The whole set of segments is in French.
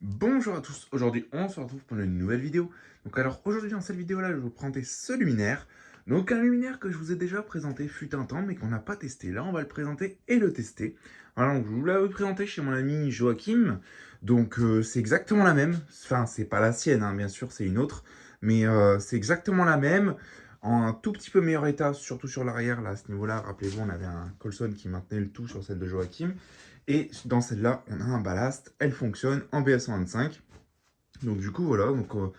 Bonjour à tous, aujourd'hui on se retrouve pour une nouvelle vidéo. Donc alors aujourd'hui dans cette vidéo là je vais vous présenter ce luminaire. Donc un luminaire que je vous ai déjà présenté fut un temps mais qu'on n'a pas testé. Là on va le présenter et le tester. Voilà, donc je vous l'avais présenté chez mon ami Joachim. Donc c'est exactement la même. Enfin c'est pas la sienne hein, bien sûr c'est une autre. Mais c'est exactement la même. En un tout petit peu meilleur état, surtout sur l'arrière. Là à ce niveau là, rappelez-vous on avait un Colson qui maintenait le tout sur celle de Joachim. Et dans celle-là, on a un ballast, elle fonctionne en BS125. Donc du coup, voilà, donc on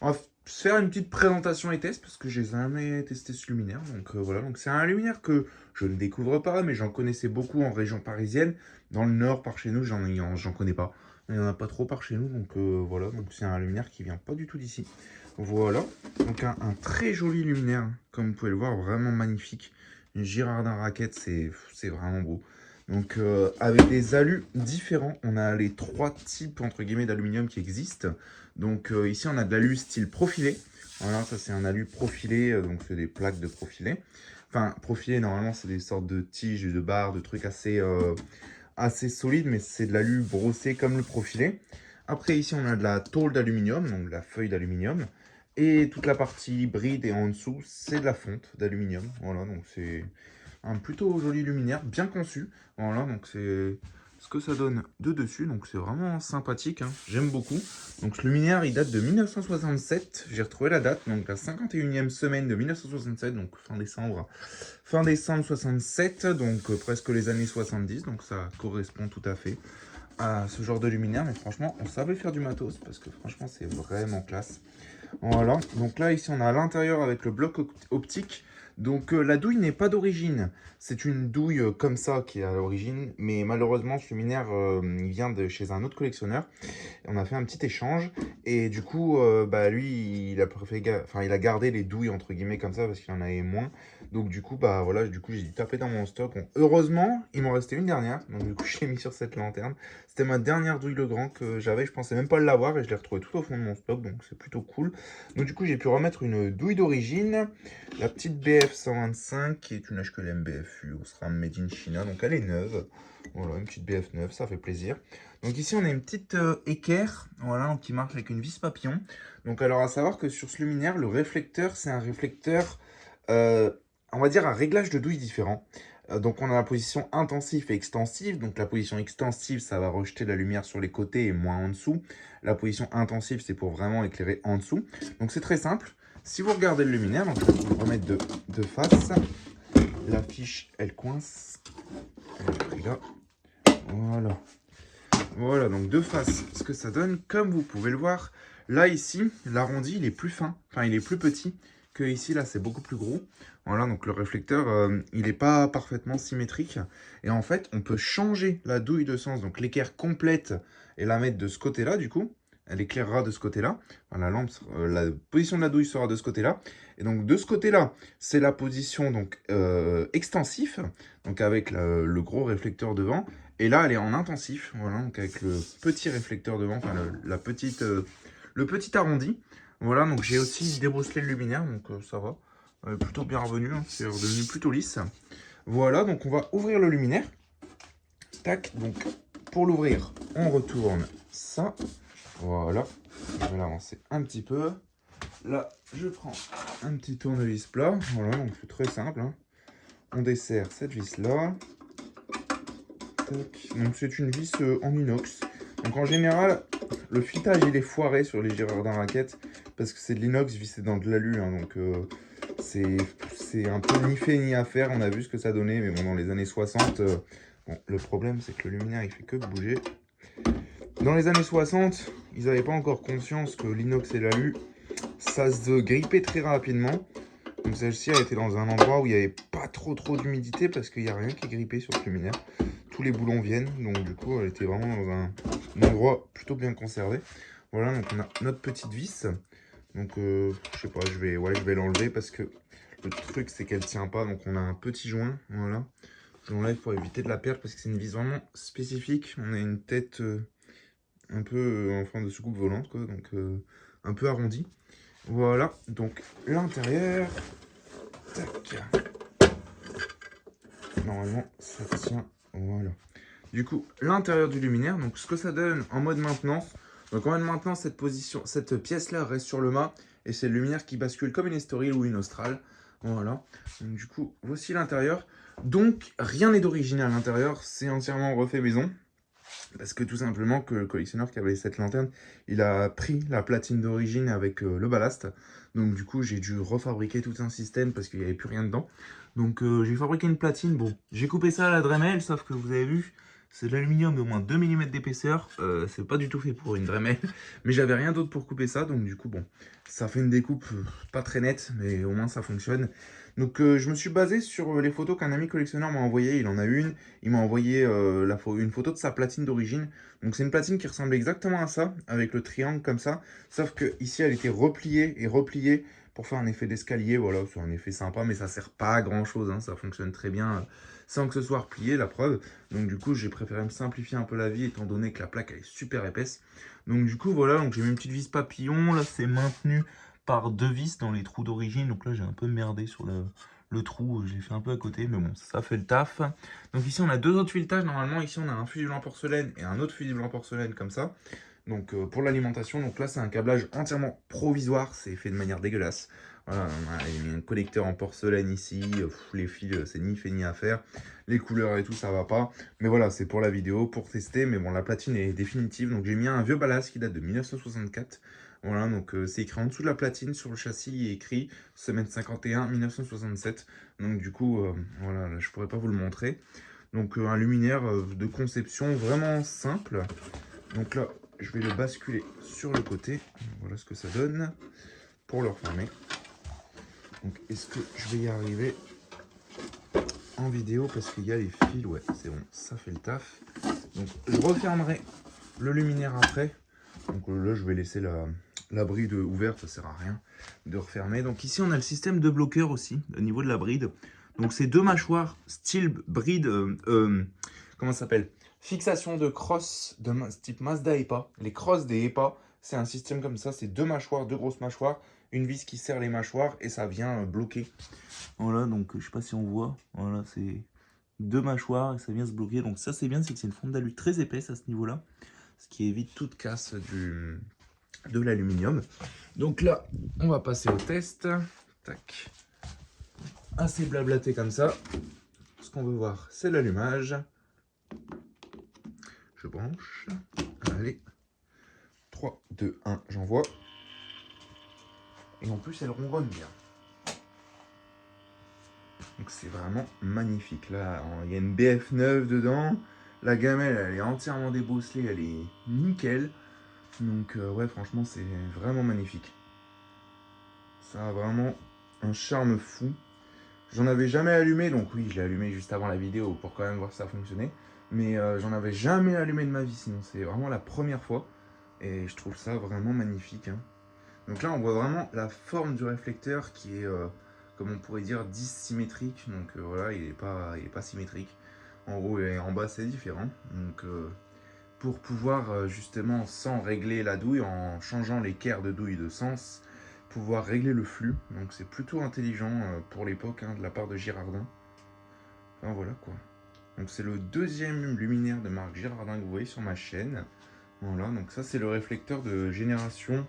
va se faire une petite présentation et test parce que j'ai jamais testé ce luminaire. Donc voilà, donc c'est un luminaire que je ne découvre pas, mais j'en connaissais beaucoup en région parisienne. Dans le nord, par chez nous, j'en connais pas. Il n'y en a pas trop par chez nous, donc voilà, donc c'est un luminaire qui vient pas du tout d'ici. Voilà, donc un très joli luminaire, comme vous pouvez le voir, vraiment magnifique. Une Girardin raquette, c'est vraiment beau. Donc avec des alus différents, on a les trois types entre guillemets d'aluminium qui existent. Donc ici on a de l'alu style profilé. Voilà, ça c'est un alu profilé, donc c'est des plaques de profilé. Enfin, profilé normalement c'est des sortes de tiges, de barres, de trucs assez solides, mais c'est de l'alu brossé comme le profilé. Après ici on a de la tôle d'aluminium, donc de la feuille d'aluminium. Et toute la partie bride et en dessous c'est de la fonte d'aluminium. Voilà, donc c'est un plutôt joli luminaire, bien conçu. Voilà, donc c'est ce que ça donne de dessus. Donc c'est vraiment sympathique, hein. J'aime beaucoup. Donc ce luminaire, il date de 1967. J'ai retrouvé la date, donc la 51e semaine de 1967, donc fin décembre. Fin décembre 67, donc presque les années 70. Donc ça correspond tout à fait à ce genre de luminaire. Mais franchement, on savait faire du matos parce que franchement, c'est vraiment classe. Voilà, donc là ici on a à l'intérieur avec le bloc optique. Donc la douille n'est pas d'origine, c'est une douille comme ça qui est à l'origine, mais malheureusement ce luminaire il vient de chez un autre collectionneur. On a fait un petit échange et du coup bah lui il a il a gardé les douilles entre guillemets comme ça parce qu'il en avait moins. Donc du coup bah voilà, du coup j'ai dû taper dans mon stock. Bon, heureusement il m'en restait une dernière, donc du coup je l'ai mis sur cette lanterne. C'était ma dernière douille Legrand que j'avais, je pensais même pas l'avoir et je l'ai retrouvée tout au fond de mon stock, donc c'est plutôt cool. Donc du coup j'ai pu remettre une douille d'origine, la petite BF125 qui est une HQLM BFU au SRAM Made in China, donc elle est neuve. Voilà, une petite BF neuve, ça fait plaisir. Donc ici on a une petite équerre, voilà, donc, qui marche avec une vis papillon. Donc alors à savoir que sur ce luminaire, le réflecteur c'est un réflecteur, euh, on va dire un réglage de douille différent. Donc on a la position intensive et extensive. Donc la position extensive, ça va rejeter la lumière sur les côtés et moins en dessous. La position intensive, c'est pour vraiment éclairer en dessous. Donc c'est très simple. Si vous regardez le luminaire, donc je vais vous le remettre de face. La fiche, elle coince. Elle est prise là. Voilà. Voilà, donc de face, ce que ça donne, comme vous pouvez le voir, là ici, l'arrondi, il est plus fin, enfin il est plus petit que ici, là c'est beaucoup plus gros. Voilà, donc le réflecteur, il n'est pas parfaitement symétrique. Et en fait, on peut changer la douille de sens, donc l'équerre complète, et la mettre de ce côté-là, du coup. Elle éclairera de ce côté-là. Enfin, la lampe, la position de la douille sera de ce côté-là. Et donc de ce côté-là, c'est la position donc extensif, donc avec le gros réflecteur devant. Et là, elle est en intensif, voilà, donc avec le petit réflecteur devant, enfin le petit arrondi. Voilà, donc j'ai aussi débosselé le luminaire, donc ça va. Plutôt bien revenu, hein, c'est redevenu plutôt lisse. Voilà, donc on va ouvrir le luminaire. Tac, donc pour l'ouvrir, on retourne ça. Voilà, je vais l'avancer un petit peu. Là, je prends un petit tournevis plat. Voilà, donc c'est très simple, hein. On dessert cette vis-là. Donc c'est une vis en inox. Donc en général, le filetage il est foiré sur les Girardin raquettes parce que c'est de l'inox vissé dans de l'alu. Hein, donc c'est un peu ni fait ni à faire. On a vu ce que ça donnait, mais bon, dans les années 60, bon, le problème c'est que le luminaire il fait que bouger. Dans les années 60, ils n'avaient pas encore conscience que l'inox et l'alu, ça se grippait très rapidement. Donc celle-ci a été dans un endroit où il n'y avait pas trop d'humidité parce qu'il n'y a rien qui est grippé sur ce luminaire. Tous les boulons viennent, donc du coup elle était vraiment dans un endroit plutôt bien conservé. Voilà, donc on a notre petite vis. Donc je sais pas, je vais l'enlever parce que le truc c'est qu'elle tient pas. Donc on a un petit joint, voilà. Je l'enlève pour éviter de la perdre parce que c'est une vis vraiment spécifique. On a une tête un peu en forme de soucoupe volante, quoi, donc un peu arrondie. Voilà, donc l'intérieur. Tac. Normalement, ça tient. Voilà. Du coup, l'intérieur du luminaire, donc ce que ça donne en mode maintenance, Donc on va maintenant cette pièce-là reste sur le mât et c'est le luminaire qui bascule comme une Estoril ou une Austral. Voilà. Donc du coup, voici l'intérieur. Donc rien n'est d'origine à l'intérieur, c'est entièrement refait maison. Parce que tout simplement que le collectionneur qui avait cette lanterne, il a pris la platine d'origine avec le ballast. Donc du coup, j'ai dû refabriquer tout un système parce qu'il n'y avait plus rien dedans. Donc j'ai fabriqué une platine. Bon, j'ai coupé ça à la Dremel, sauf que vous avez vu, c'est de l'aluminium d'au moins 2 mm d'épaisseur. C'est pas du tout fait pour une Dremel. Mais j'avais rien d'autre pour couper ça. Donc du coup, bon, ça fait une découpe pas très nette, mais au moins ça fonctionne. Donc je me suis basé sur les photos qu'un ami collectionneur m'a envoyé. Il en a une. Il m'a envoyé une photo de sa platine d'origine. Donc c'est une platine qui ressemble exactement à ça, avec le triangle comme ça. Sauf que ici elle était repliée et repliée pour faire un effet d'escalier. Voilà, c'est un effet sympa, mais ça sert pas à grand chose. Hein. Ça fonctionne très bien sans que ce soit replié, la preuve. Donc du coup, j'ai préféré me simplifier un peu la vie, étant donné que la plaque elle est super épaisse. Donc du coup, voilà, donc j'ai mis une petite vis papillon. Là, c'est maintenu par 2 vis dans les trous d'origine. Donc là, j'ai un peu merdé sur le trou, je l'ai fait un peu à côté, mais bon, ça fait le taf. Donc ici, on a 2 autres filetage. Normalement, ici, on a un fusible en porcelaine et un autre fusible en porcelaine comme ça. Donc pour l'alimentation, donc là, c'est un câblage entièrement provisoire. C'est fait de manière dégueulasse. Voilà, on a mis un connecteur en porcelaine ici. Les fils, c'est ni fait ni à faire. Les couleurs et tout, ça va pas. Mais voilà, c'est pour la vidéo, pour tester. Mais bon, la platine est définitive. Donc j'ai mis un vieux ballast qui date de 1964. Voilà, donc c'est écrit en dessous de la platine, sur le châssis, il est écrit semaine 51, 1967. Donc du coup, voilà, là, je pourrais pas vous le montrer. Donc un luminaire de conception vraiment simple. Donc là, je vais le basculer sur le côté. Voilà ce que ça donne pour le refermer. Donc est-ce que je vais y arriver en vidéo parce qu'il y a les fils. Ouais, c'est bon, ça fait le taf. Donc je refermerai le luminaire après. Donc là, je vais laisser la bride ouverte, ça sert à rien de refermer. Donc ici, on a le système de bloqueur aussi, au niveau de la bride. Donc c'est 2 mâchoires style bride, comment ça s'appelle? Fixation de crosse de type Mazda EPA. Les crosses des EPA, c'est un système comme ça, c'est 2 mâchoires, 2 grosses mâchoires, une vis qui serre les mâchoires et ça vient bloquer. Voilà, donc je sais pas si on voit, voilà, c'est 2 mâchoires et ça vient se bloquer. Donc ça c'est bien, c'est que c'est une fonte d'alu très épaisse à ce niveau-là, ce qui évite toute casse de l'aluminium. Donc là, on va passer au test. Tac. Assez blablaté comme ça. Ce qu'on veut voir, c'est l'allumage. Je branche. Allez. 3, 2, 1, j'envoie. Et en plus, elle ronronne bien. Donc c'est vraiment magnifique. Là, il y a une BF9 dedans. La gamelle, elle est entièrement débosselée. Elle est nickel. Donc ouais, franchement, c'est vraiment magnifique. Ça a vraiment un charme fou. J'en avais jamais allumé, donc oui, je l'ai allumé juste avant la vidéo pour quand même voir si ça fonctionnait. Mais j'en avais jamais allumé de ma vie, sinon c'est vraiment la première fois. Et je trouve ça vraiment magnifique. Hein. Donc là, on voit vraiment la forme du réflecteur qui est, comme on pourrait dire, dissymétrique. Donc voilà, il est pas symétrique. En haut et en bas, c'est différent. Donc pour pouvoir justement, sans régler la douille, en changeant l'équerre de douille de sens, pouvoir régler le flux. Donc c'est plutôt intelligent pour l'époque hein, de la part de Girardin. Enfin voilà quoi. Donc c'est le 2e luminaire de marque Girardin que vous voyez sur ma chaîne. Voilà, donc ça c'est le réflecteur de génération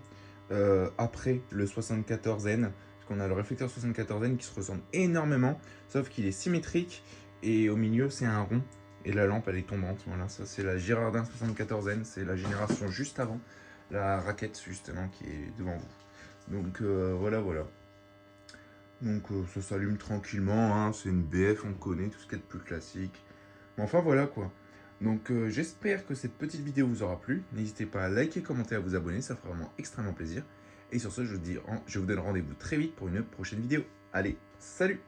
après le 74N. Parce qu'on a le réflecteur 74N qui se ressemble énormément, sauf qu'il est symétrique et au milieu c'est un rond. Et la lampe elle est tombante. Voilà, ça c'est la Girardin 74N, c'est la génération juste avant la raquette justement qui est devant vous. Donc voilà. Donc ça s'allume tranquillement, hein. C'est une BF, on connaît tout ce qui est de plus classique. Mais enfin voilà quoi. Donc j'espère que cette petite vidéo vous aura plu. N'hésitez pas à liker, commenter, à vous abonner, ça fera vraiment extrêmement plaisir. Et sur ce, je vous donne rendez-vous très vite pour une prochaine vidéo. Allez, salut!